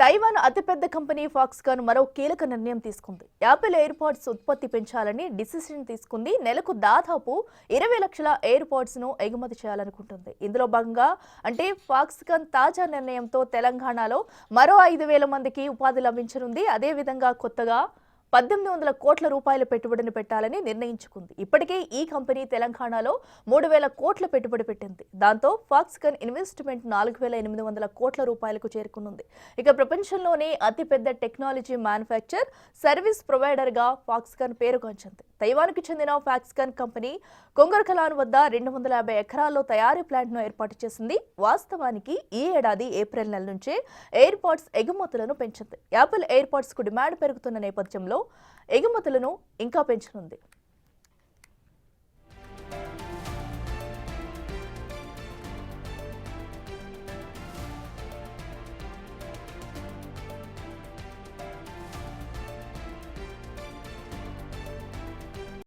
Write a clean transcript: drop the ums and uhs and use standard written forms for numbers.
Taiwan అతిపెద్ద company Foxconn మరో కీలక నిర్ణయం తీసుకుంది. యాపిల్ ఎయిర్పాడ్స్ ఉత్పత్తి పెంచాలని డిసిషన్ తీసుకుంది. నెలకు దాదాపు 20 లక్షల ఎయిర్పాడ్స్ ను ఎగుమతి చేయాలనుకుంటుంది. ఇందులో భాగంగా ఫాక్స్కాన్ తాజా నిర్ణయంతో తెలంగాణలో మరో 5,000 మందికి ఉపాధి లభించనుంది. అదేవిధంగా కొత్తగా 1,800 కోట్ల రూపాయల పెట్టుబడిని పెట్టాలని నిర్ణయించుకుంది. ఇప్పటికే ఈ కంపెనీ తెలంగాణలో 3,000 కోట్ల పెట్టుబడి పెట్టింది. దాంతో ఫాక్స్కాన్ ఇన్వెస్ట్మెంట్ 4,800 కోట్ల రూపాయలకు చేరుకునుంది. ఇక ప్రపంచంలోనే అతిపెద్ద టెక్నాలజీ మ్యానుఫ్యాక్చర్ సర్వీస్ ప్రొవైడర్ గా ఫాక్స్కాన్ పేరుగాంచింది. తైవాన్కు చెందిన ఫాక్స్కాన్ కంపెనీ కొంగర్కలాన్ వద్ద 250 ఎకరాల్లో తయారీ ప్లాంట్ ను ఏర్పాటు చేసింది. వాస్తవానికి ఈ ఏడాది ఏప్రిల్ నెల నుంచే ఎయిర్పాడ్స్ ఎగుమతులను పెంచింది. యాపిల్ ఎయిర్పాడ్స్ కు డిమాండ్ పెరుగుతున్న నేపథ్యంలో ఎగుమతులను ఇంకా పెంచనుంది.